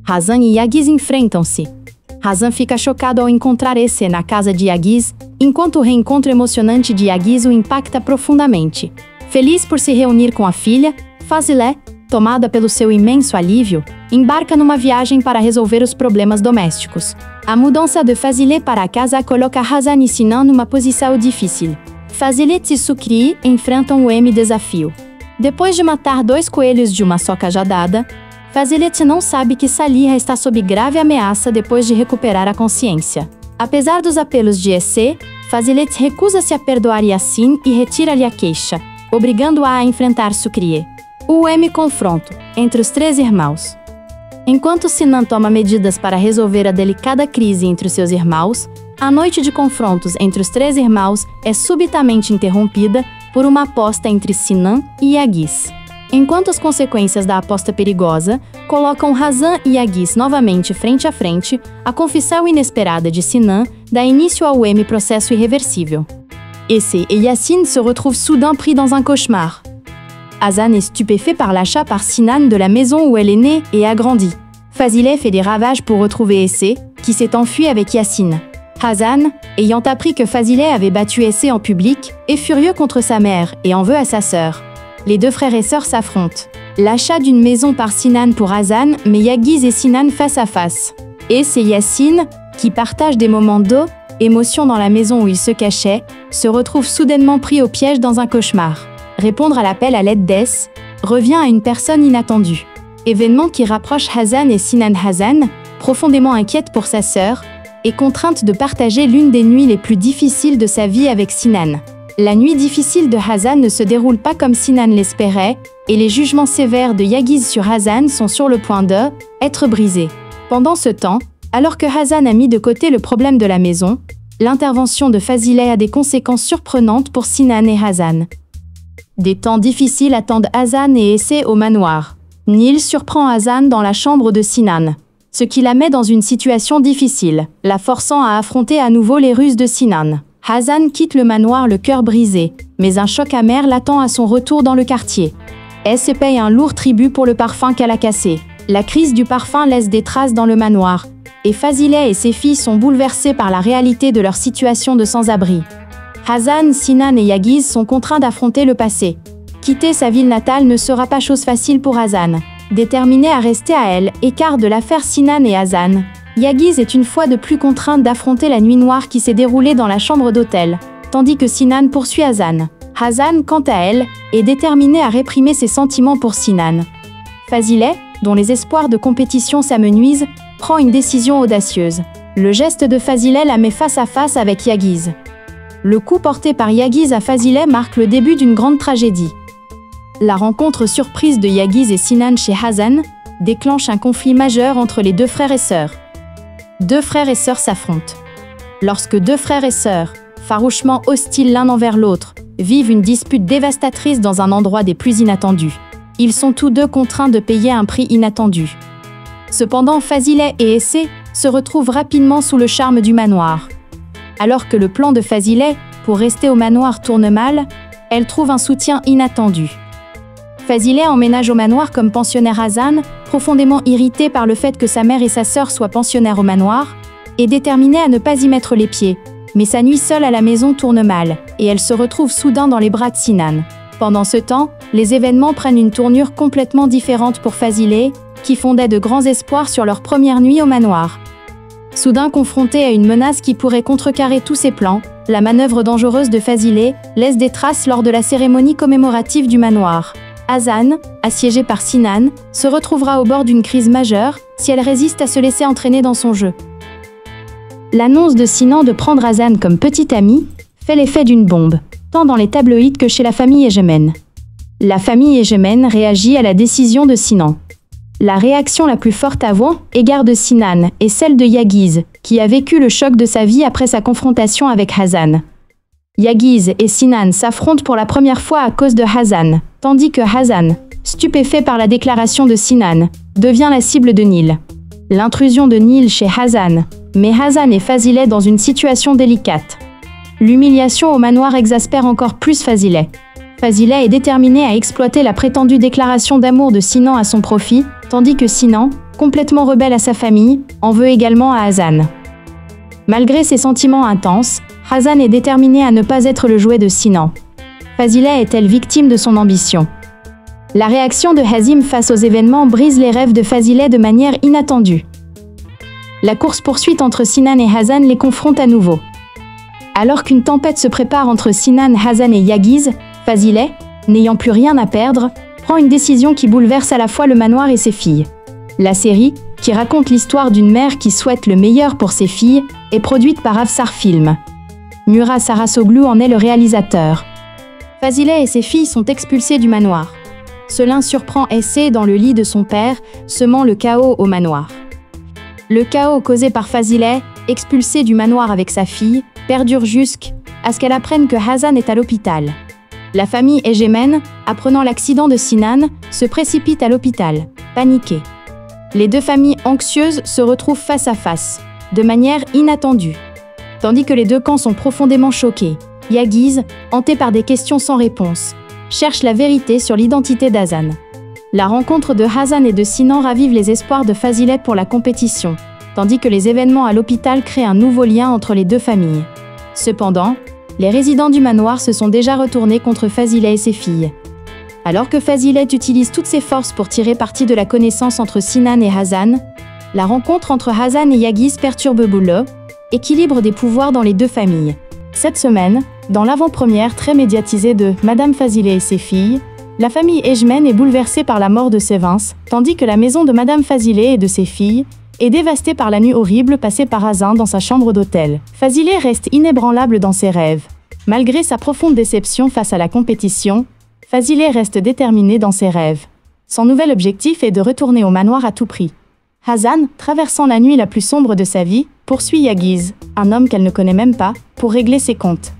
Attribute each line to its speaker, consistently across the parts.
Speaker 1: Hazan e Yagiz enfrentam-se. Hazan fica chocado ao encontrar Esse na casa de Yagiz, enquanto o reencontro emocionante de Yagiz o impacta profundamente. Feliz por se reunir com a filha, Fazilé, tomada pelo seu imenso alívio, embarca numa viagem para resolver os problemas domésticos. A mudança de Fazilé para a casa coloca Hazan e Sinan numa posição difícil. Fazilé e Sukri enfrentam o M-desafio. Depois de matar 2 coelhos de uma só cajadada, Fazilé não sabe que Saliha está sob grave ameaça depois de recuperar a consciência. Apesar dos apelos de Esse, Fazilé recusa-se a perdoar Yassin e retira-lhe a queixa, obrigando-a a enfrentar Sukri. O M-confronto entre os 3 irmãos. Enquanto Sinan toma medidas para resolver a delicada crise entre os seus irmãos, a noite de confrontos entre os 3 irmãos é subitamente interrompida por uma aposta entre Sinan e Yagiz. Enquanto as consequências da aposta perigosa colocam Hazan e Yagiz novamente frente a frente, a confissão inesperada de Sinan dá início ao M-processo irreversível. Esse et Yassin se retrouvent soudain pris dans un cauchemar. Hazan est stupéfait par l'achat par Sinan de la maison où elle est née et a grandi. Fazilé fait des ravages pour retrouver Esse, qui s'est enfui avec Yassin. Hazan, ayant appris que Fazilé avait battu Esse en public, est furieux contre sa mère et en veut à sa sœur. Les 2 frères et sœurs s'affrontent. L'achat d'une maison par Sinan pour Hazan met Yagiz et Sinan face à face. Esse et Yassin, qui partagent des moments d'émotion dans la maison où ils se cachaient, se retrouvent soudainement pris au piège dans un cauchemar. Répondre à l'appel à l'aide d'Esse revient à une personne inattendue. Événement qui rapproche Hazan et Sinan. Hazan, profondément inquiète pour sa sœur, est contrainte de partager l'une des nuits les plus difficiles de sa vie avec Sinan. La nuit difficile de Hazan ne se déroule pas comme Sinan l'espérait, et les jugements sévères de Yagiz sur Hazan sont sur le point d'être brisés. Pendant ce temps, alors que Hazan a mis de côté le problème de la maison, l'intervention de Fazilé a des conséquences surprenantes pour Sinan et Hazan. Des temps difficiles attendent Hazan et Esse au manoir. Nil surprend Hazan dans la chambre de Sinan, ce qui la met dans une situation difficile, la forçant à affronter à nouveau les ruses de Sinan. Hazan quitte le manoir le cœur brisé, mais un choc amer l'attend à son retour dans le quartier. Esse paye un lourd tribut pour le parfum qu'elle a cassé. La crise du parfum laisse des traces dans le manoir, et Fazilé et ses filles sont bouleversées par la réalité de leur situation de sans-abri. Hazan, Sinan et Yagiz sont contraints d'affronter le passé. Quitter sa ville natale ne sera pas chose facile pour Hazan. Déterminé à rester à elle, écart de l'affaire Sinan et Hazan, Yagiz est une fois de plus contrainte d'affronter la nuit noire qui s'est déroulée dans la chambre d'hôtel, tandis que Sinan poursuit Hazan. Hazan, quant à elle, est déterminée à réprimer ses sentiments pour Sinan. Fazilé, dont les espoirs de compétition s'amenuisent, prend une décision audacieuse. Le geste de Fazilé la met face à face avec Yagiz. Le coup porté par Yagiz à Fazilé marque le début d'une grande tragédie. La rencontre surprise de Yagiz et Sinan chez Hazan déclenche un conflit majeur entre les 2 frères et sœurs. 2 frères et sœurs s'affrontent. Lorsque 2 frères et sœurs, farouchement hostiles l'un envers l'autre, vivent une dispute dévastatrice dans un endroit des plus inattendus, ils sont tous 2 contraints de payer un prix inattendu. Cependant, Fazilé et Esse se retrouvent rapidement sous le charme du manoir. Alors que le plan de Fazilé pour rester au manoir tourne mal, elle trouve un soutien inattendu. Fazilé emménage au manoir comme pensionnaire. Hazan, profondément irrité par le fait que sa mère et sa sœur soient pensionnaires au manoir, est déterminée à ne pas y mettre les pieds. Mais sa nuit seule à la maison tourne mal, et elle se retrouve soudain dans les bras de Sinan. Pendant ce temps, les événements prennent une tournure complètement différente pour Fazilé, qui fondait de grands espoirs sur leur première nuit au manoir. Soudain confrontée à une menace qui pourrait contrecarrer tous ses plans, la manœuvre dangereuse de Fazilé laisse des traces lors de la cérémonie commémorative du manoir. Hazan, assiégée par Sinan, se retrouvera au bord d'une crise majeure si elle résiste à se laisser entraîner dans son jeu. L'annonce de Sinan de prendre Hazan comme petite amie fait l'effet d'une bombe, tant dans les tabloïds que chez la famille Egemen. La famille Egemen réagit à la décision de Sinan. La réaction la plus forte avant égard de Sinan est celle de Yagiz, qui a vécu le choc de sa vie après sa confrontation avec Hazan. Yagiz et Sinan s'affrontent pour la première fois à cause de Hazan, tandis que Hazan, stupéfait par la déclaration de Sinan, devient la cible de Nil. L'intrusion de Nil chez Hazan met Hazan et Fazilé dans une situation délicate. L'humiliation au manoir exaspère encore plus Fazilé. Fazilé est déterminé à exploiter la prétendue déclaration d'amour de Sinan à son profit, tandis que Sinan, complètement rebelle à sa famille, en veut également à Hasan. Malgré ses sentiments intenses, Hasan est déterminé à ne pas être le jouet de Sinan. Fazileh est-elle victime de son ambition? La réaction de Hazim face aux événements brise les rêves de Fazileh de manière inattendue. La course-poursuite entre Sinan et Hasan les confronte à nouveau. Alors qu'une tempête se prépare entre Sinan, Hasan et Yagiz, Fazileh, n'ayant plus rien à perdre, prend une décision qui bouleverse à la fois le manoir et ses filles. La série, qui raconte l'histoire d'une mère qui souhaite le meilleur pour ses filles, est produite par Afsar Film. Murat Sarasoglu en est le réalisateur. Fazileh et ses filles sont expulsées du manoir. Selin surprend Essé dans le lit de son père, semant le chaos au manoir. Le chaos causé par Fazileh, expulsé du manoir avec sa fille, perdure jusqu'à ce qu'elle apprenne que Hasan est à l'hôpital. La famille Ejmen, apprenant l'accident de Sinan, se précipite à l'hôpital, paniquée. Les deux familles anxieuses se retrouvent face à face, de manière inattendue. Tandis que les deux camps sont profondément choqués, Yagiz, hanté par des questions sans réponse, cherche la vérité sur l'identité d'Hasan. La rencontre de Hasan et de Sinan ravive les espoirs de Fazileh pour la compétition, tandis que les événements à l'hôpital créent un nouveau lien entre les deux familles. Cependant, les résidents du manoir se sont déjà retournés contre Fazileh et ses filles. Alors que Fazileh utilise toutes ses forces pour tirer parti de la connaissance entre Sinan et Hasan, la rencontre entre Hasan et Yagiz perturbe l'équilibre des pouvoirs dans les deux familles. Cette semaine, dans l'avant-première très médiatisée de Madame Fazileh et ses filles, la famille Ejmen est bouleversée par la mort de Sevins, tandis que la maison de Madame Fazileh et de ses filles est dévastée par la nuit horrible passée par Hasan dans sa chambre d'hôtel. Fazileh reste inébranlable dans ses rêves. Malgré sa profonde déception face à la compétition, Fazileh reste déterminé dans ses rêves. Son nouvel objectif est de retourner au manoir à tout prix. Hasan, traversant la nuit la plus sombre de sa vie, poursuit Yagiz, un homme qu'elle ne connaît même pas, pour régler ses comptes.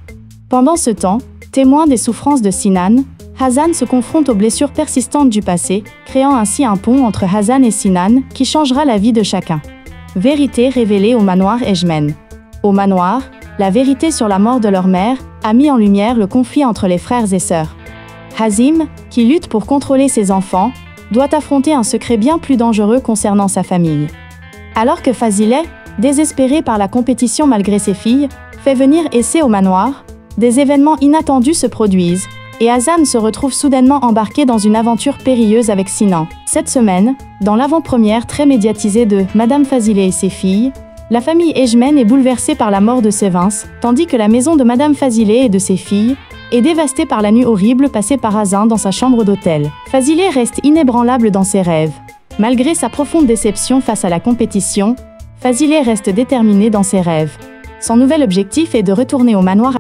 Speaker 1: Pendant ce temps, témoin des souffrances de Sinan, Hasan se confronte aux blessures persistantes du passé, créant ainsi un pont entre Hasan et Sinan qui changera la vie de chacun. Vérité révélée au manoir Ejmen. Au manoir, la vérité sur la mort de leur mère a mis en lumière le conflit entre les frères et sœurs. Hazim, qui lutte pour contrôler ses enfants, doit affronter un secret bien plus dangereux concernant sa famille. Alors que Fazileh, désespéré par la compétition malgré ses filles, fait venir Essé au manoir, des événements inattendus se produisent, et Hasan se retrouve soudainement embarqué dans une aventure périlleuse avec Sinan. Cette semaine, dans l'avant-première très médiatisée de Madame Fazileh et ses filles, la famille Ejmen est bouleversée par la mort de Sevins, tandis que la maison de Madame Fazileh et de ses filles est dévastée par la nuit horrible passée par Hasan dans sa chambre d'hôtel. Fazileh reste inébranlable dans ses rêves. Malgré sa profonde déception face à la compétition, Fazileh reste déterminé dans ses rêves. Son nouvel objectif est de retourner au manoir.